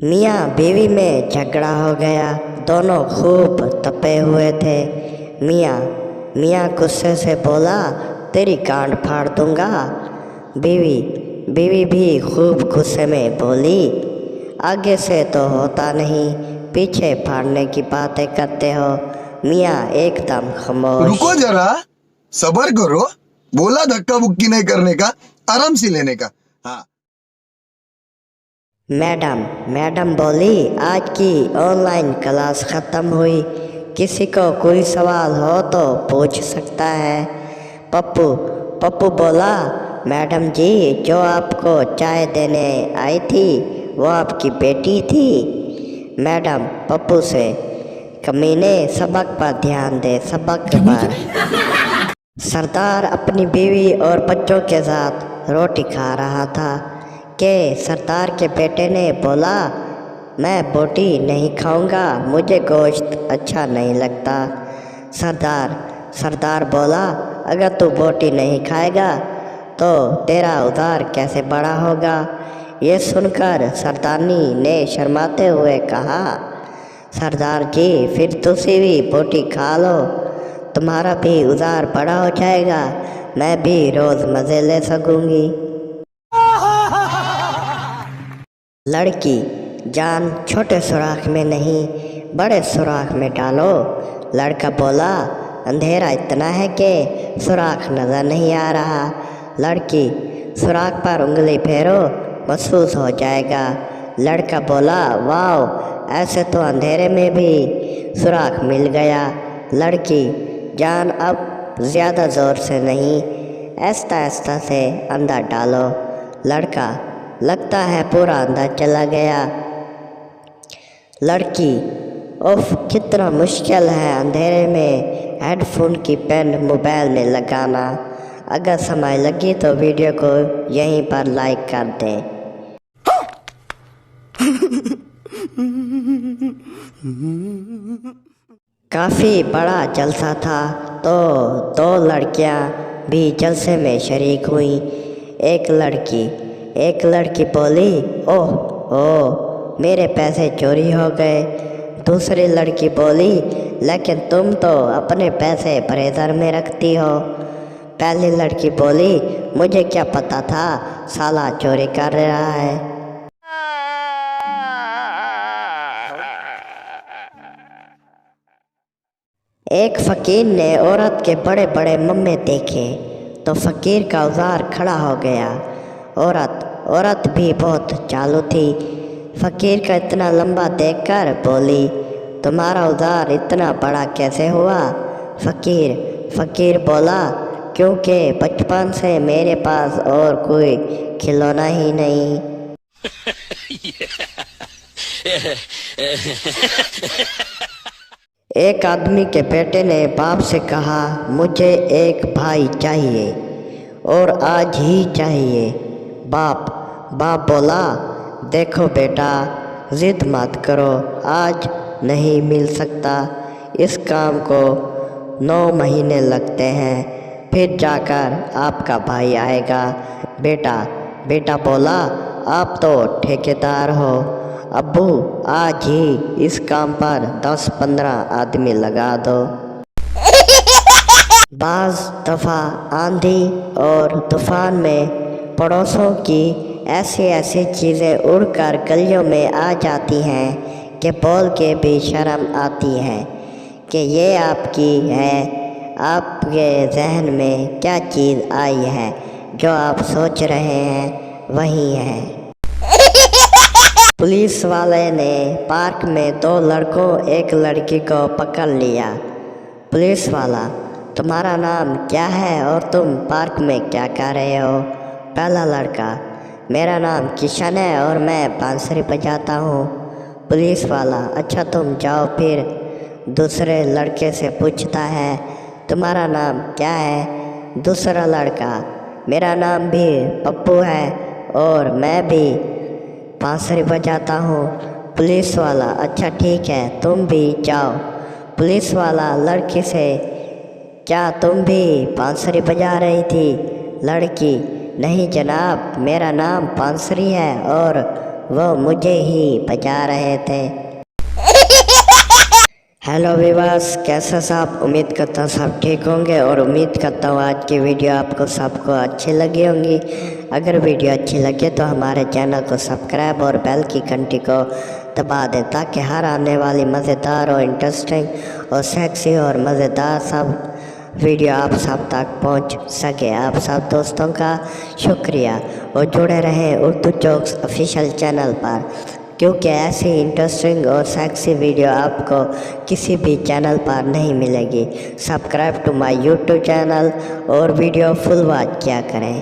मियाँ बीवी में झगड़ा हो गया। दोनों खूब तपे हुए थे। मियाँ मियाँ गुस्से से बोला, तेरी गांड फाड़ दूंगा। बीवी बीवी भी खूब गुस्से में बोली, आगे से तो होता नहीं, पीछे फाड़ने की बातें करते हो। मियाँ एकदम खामोश। रुको जरा, सबर करो। बोला धक्का बुक्की नहीं करने का, आराम से लेने का। हाँ। मैडम मैडम बोली, आज की ऑनलाइन क्लास ख़त्म हुई, किसी को कोई सवाल हो तो पूछ सकता है। पप्पू पप्पू बोला, मैडम जी, जो आपको चाय देने आई थी वो आपकी बेटी थी। मैडम पप्पू से, कमीने, सबक पर ध्यान दे, सबक पर। सरदार अपनी बीवी और बच्चों के साथ रोटी खा रहा था कि सरदार के बेटे ने बोला, मैं बोटी नहीं खाऊंगा, मुझे गोश्त अच्छा नहीं लगता। सरदार सरदार बोला, अगर तू बोटी नहीं खाएगा तो तेरा उधार कैसे बड़ा होगा। ये सुनकर सरदारनी ने शर्माते हुए कहा, सरदार जी, फिर तुसी भी बोटी खा लो, तुम्हारा भी उधार बड़ा हो जाएगा, मैं भी रोज मजे ले सकूंगी। लड़की, जान छोटे सुराख में नहीं बड़े सुराख में डालो। लड़का बोला, अंधेरा इतना है कि सुराख नजर नहीं आ रहा। लड़की, सुराख पर उंगली फेरो, महसूस हो जाएगा। लड़का बोला, वाह, ऐसे तो अंधेरे में भी सुराख मिल गया। लड़की, जान अब ज़्यादा ज़ोर से नहीं, आहिस्ता आहिस्ता से अंदर डालो। लड़का, लगता है पूरा अंदर चला गया। लड़की, उफ, कितना मुश्किल है अंधेरे में हेडफोन की पेन मोबाइल में लगाना। अगर समय लगी तो वीडियो को यहीं पर लाइक कर दें। काफ़ी बड़ा जलसा था तो दो लड़कियां भी जलसे में शरीक हुई। एक लड़की बोली, ओह ओह, मेरे पैसे चोरी हो गए। दूसरी लड़की बोली, लेकिन तुम तो अपने पैसे फ्रीजर में रखती हो। पहली लड़की बोली, मुझे क्या पता था साला चोरी कर रहा है। एक फकीर ने औरत के बड़े बड़े मम्मे देखे तो फकीर का औजार खड़ा हो गया। औरत भी बहुत चालू थी। फकीर का इतना लंबा देखकर बोली, तुम्हारा औजार इतना बड़ा कैसे हुआ। फकीर बोला, क्योंकि बचपन से मेरे पास और कोई खिलौना ही नहीं। एक आदमी के बेटे ने बाप से कहा, मुझे एक भाई चाहिए और आज ही चाहिए। बाप बोला, देखो बेटा, जिद मत करो, आज नहीं मिल सकता, इस काम को 9 महीने लगते हैं, फिर जाकर आपका भाई आएगा। बेटा बोला, आप तो ठेकेदार हो, अब्बू आज ही इस काम पर 10-15 आदमी लगा दो। बाज़ दफ़ा आंधी और तूफान में पड़ोसों की ऐसी चीज़ें उड़कर गलियों में आ जाती हैं कि बोल के भी शर्म आती है कि ये आपकी है। आपके जहन में क्या चीज़ आई है, जो आप सोच रहे हैं वही है। पुलिस वाले ने पार्क में 2 लड़कों एक लड़की को पकड़ लिया। पुलिस वाला, तुम्हारा नाम क्या है और तुम पार्क में क्या कर रहे हो। पहला लड़का, मेरा नाम किशन है और मैं बांसुरी बजाता हूँ। पुलिस वाला, अच्छा तुम जाओ। फिर दूसरे लड़के से पूछता है, तुम्हारा नाम क्या है। दूसरा लड़का, मेरा नाम भी पप्पू है और मैं भी बांसुरी बजाता हूँ। पुलिस वाला, अच्छा ठीक है, तुम भी जाओ। पुलिस वाला लड़की से, क्या तुम भी बांसुरी बजा रही थी। लड़की, नहीं जनाब, मेरा नाम बांसुरी है और वो मुझे ही बचा रहे थे। हेलो विवास, कैसा साहब? उम्मीद करता हूँ सब ठीक होंगे और उम्मीद करता हूँ आज की वीडियो आपको सबको अच्छी लगी होंगी। अगर वीडियो अच्छी लगे तो हमारे चैनल को सब्सक्राइब और बेल की घंटी को दबा दें ताकि हर आने वाली मज़ेदार और इंटरेस्टिंग और सेक्सी और मज़ेदार सब वीडियो आप सब तक पहुंच सके। आप सब दोस्तों का शुक्रिया और जुड़े रहें उर्दू जोक्स ऑफिशियल चैनल पर, क्योंकि ऐसी इंटरेस्टिंग और सेक्सी वीडियो आपको किसी भी चैनल पर नहीं मिलेगी। Subscribe to my YouTube channel और वीडियो फुल वॉच किया करें।